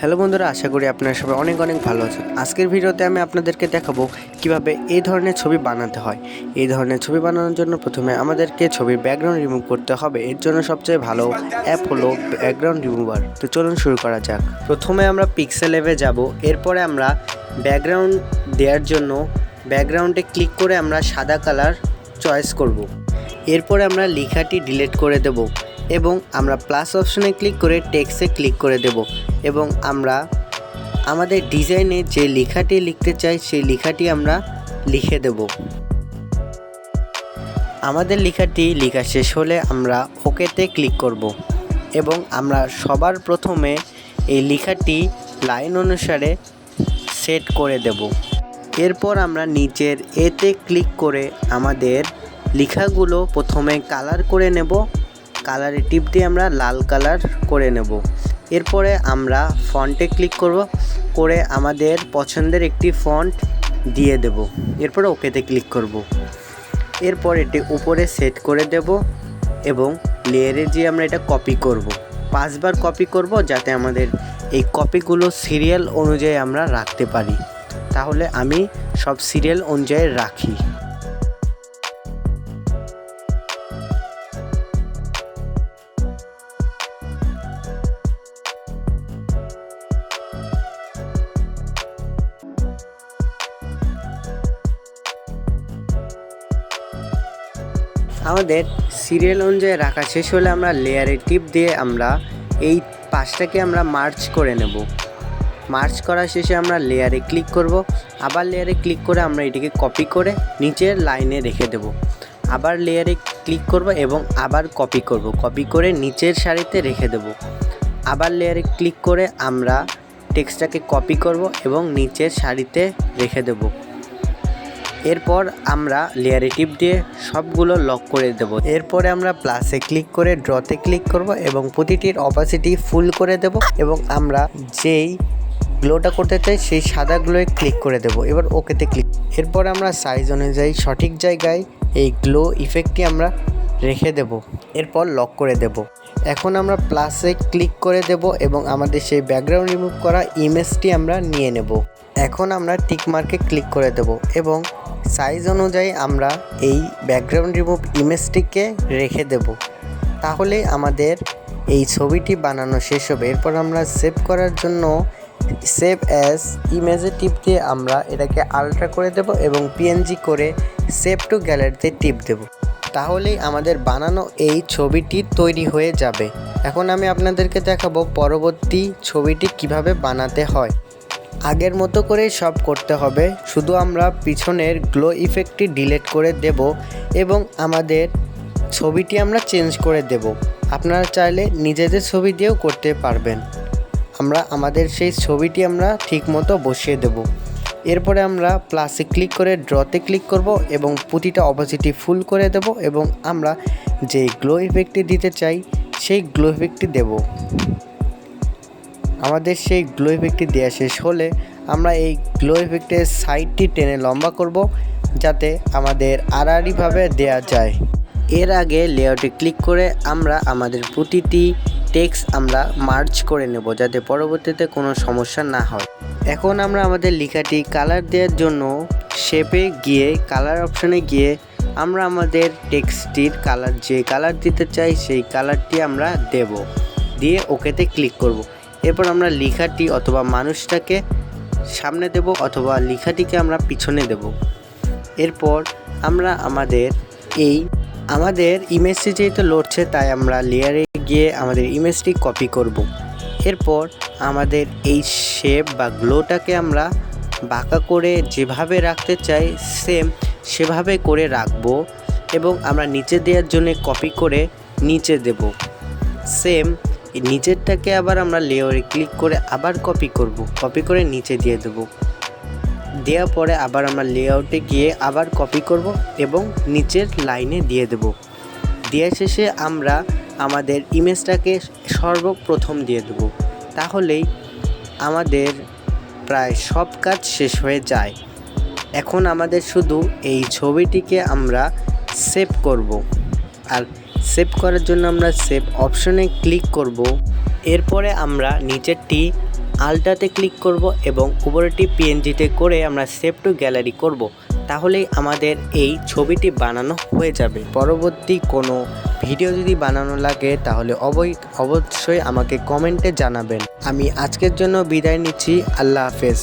Hello বন্ধুরা, আশা করি আপনারা সবাই অনেক অনেক ভালো আছেন। আজকের ভিডিওতে আমি আপনাদেরকে দেখাবো কিভাবে এই ধরনের ছবি বানাতে হয়। এই ধরনের ছবি বানানোর জন্য প্রথমে আমাদেরকে ছবির ব্যাকগ্রাউন্ড রিমুভ করতে হবে। এর জন্য সবচেয়ে ভালো অ্যাপ হলো ব্যাকগ্রাউন্ড রিমুভার। তো চলুন শুরু করা যাক। প্রথমে আমরা পিক্সেল অ্যাপে যাব। এরপরে আমরা ব্যাকগ্রাউন্ড দেওয়ার জন্য ব্যাকগ্রাউন্ডে ক্লিক করে আমরা সাদা কালার চয়েস করব। এরপরে আমরা লেখাটি ডিলিট করে দেব এবং আমরা প্লাস অপশনে ক্লিক করে টেক্সটে ক্লিক করে দেব এবং আমরা আমাদের ডিজাইনে যে লেখাটি লিখতে চাই সেই লেখাটি আমরা লিখে দেব। আমাদের লেখাটি লেখা শেষ হলে আমরা ওকেতে ক্লিক করব এবং আমরা সবার প্রথমে এই লেখাটি লাইন অনুসারে সেট করে দেব। এরপর আমরা নিচের এতে ক্লিক করে আমাদের লেখাগুলো প্রথমে কালার করে নেব। কালারে টিপ দিয়ে আমরা লাল কালার করে নেব। এরপরে আমরা ফন্টে ক্লিক করব, করে আমাদের পছন্দের একটি ফন্ট দিয়ে দেব। এরপরে ওকেতে ক্লিক করব। এরপর এটি উপরে সেট করে দেব এবং লেয়ারে গিয়ে আমরা এটা কপি করব। 5 বার কপি করব যাতে আমাদের এই কপিগুলো সিরিয়াল অনুযায়ী আমরা রাখতে পারি। তাহলে আমি সব সিরিয়াল অনুযায়ী রাখি। আমাদের সিরিয়াল অনুযায়ী রাখা শেষ হলে আমরা লেয়ারে টিপ দিয়ে আমরা এই পাশটাকে আমরা মার্জ করে নেব। মার্জ করা শেষে আমরা লেয়ারে ক্লিক করব। আবার লেয়ারে ক্লিক করে আমরা এটিকে কপি করে নিচের লাইনে রেখে দেব। আবার লেয়ারে ক্লিক করব এবং আবার কপি করব, কপি করে নিচের সারিতে রেখে দেব। আবার লেয়ারে ক্লিক করে আমরা টেক্সটটাকে কপি করব এবং নিচের সারিতে রেখে দেব। এরপর আমরা লেয়ারে টিপ দিয়ে সবগুলো লক করে দেব। এরপরে আমরা প্লাসে ক্লিক করে ড্রতে ক্লিক করব এবং প্রতিটির অপাসিটি ফুল করে দেব এবং আমরা যেই গ্লোটা করতে চাই সেই সাদাগুলোয় ক্লিক করে দেব। এবার ওকেতে ক্লিক। এরপর আমরা সাইজ অনুযায়ী সঠিক জায়গায় এই গ্লো ইফেক্টটি আমরা রেখে দেব। এরপর লক করে দেব। এখন আমরা প্লাসে ক্লিক করে দেব এবং আমাদের সেই ব্যাকগ্রাউন্ড রিমুভ করা ইমেজটি আমরা নিয়ে নেব। এখন আমরা টিক মার্কে ক্লিক করে দেব এবং সাইজ অনুযায়ী আমরা এই ব্যাকগ্রাউন্ড রিমুভ ইমেজটিকে রেখে দেব। তাহলে আমাদের এই ছবিটি বানানো শেষ হবে। এরপর আমরা সেভ করার জন্য সেভ অ্যাজ ইমেজে টিপ দিয়ে আমরা এটাকে আলট্রা করে দেব এবং পিএনজি করে সেভ টু গ্যালারিতে টিপ দেব। তাহলেই আমাদের বানানো এই ছবিটি তৈরি হয়ে যাবে। এখন আমি আপনাদেরকে দেখাবো পরবর্তী ছবিটি কিভাবে বানাতে হয়। আগের মতো করে সব করতে হবে, শুধু আমরা পিছনের গ্লো ইফেক্টটি ডিলিট করে দেব এবং আমাদের ছবিটি আমরা চেঞ্জ করে দেব। আপনারা চাইলে নিজেদের ছবি দিয়েও করতে পারবেন। আমরা আমাদের সেই ছবিটি আমরা ঠিকমতো বসিয়ে দেব। এরপরে আমরা প্লাসে ক্লিক করে ড্রতে ক্লিক করব এবং প্রতিটা অপাসিটি ফুল করে দেব এবং আমরা যে গ্লো ইফেক্টটি দিতে চাই সেই গ্লো ইফেক্টটি দেব। আমাদের সেই গ্লো ইফেক্টটি দেওয়া শেষ হলে আমরা এই গ্লো ইফেক্টের সাইডটি টেনে লম্বা করব যাতে আমাদের আড়াআড়িভাবে দেওয়া যায়। এর আগে লেআউটে ক্লিক করে আমরা আমাদের প্রতিটি টেক্সট আমরা মার্জ করে নেব যাতে পরবর্তীতে কোনো সমস্যা না হয়। এখন আমরা আমাদের লেখাটি কালার দেওয়ার জন্য শেপে গিয়ে কালার অপশনে গিয়ে আমরা আমাদের টেক্সটটির কালার যে কালার দিতে চাই সেই কালারটি আমরা দেব, দিয়ে ওকেতে ক্লিক করব। এরপর আমরা লেখাটি অথবা মানুষটাকে সামনে দেব অথবা লেখাটিকে আমরা পিছনে দেব। এরপর আমরা আমাদের ইমেজটি যেহেতু লড়ছে তাই আমরা লেয়ারে গিয়ে আমাদের ইমেজটি কপি করব। এরপর আমাদের এই শেপ বা গ্লোটাকে আমরা বাঁকা করে যেভাবে রাখতে চাই সেভাবে করে রাখব এবং আমরা নিচে দেওয়ার জন্য কপি করে নিচে দেব। নিচেরটাকে আবার আমরা লেয়ারে ক্লিক করে আবার কপি করব, কপি করে নিচে দিয়ে দেব। দেওয়ার পরে আবার আমরা লেআউটে গিয়ে আবার কপি করব এবং নিচের লাইনে দিয়ে দেব। দেওয়া শেষে আমরা আমাদের ইমেজটাকে সর্বপ্রথম দিয়ে দেব। তাহলেই আমাদের প্রায় সব কাজ শেষ হয়ে যায়। এখন আমাদের শুধু এই ছবিটিকে আমরা সেভ করব। আর সেভ করার জন্য আমরা সেভ অপশনে ক্লিক করব। এরপরে আমরা নিচেরটি আলটাতে ক্লিক করব এবং উপরেটি পিএনজিতে করে আমরা সেভ টু গ্যালারি করব। তাহলেই আমাদের এই ছবিটি বানানো হয়ে যাবে। পরবর্তী কোনো ভিডিও যদি বানানো লাগে তাহলে অবশ্যই আমাকে কমেন্টে জানাবেন। আমি আজকের জন্য বিদায় নিচ্ছি। আল্লাহ হাফেজ।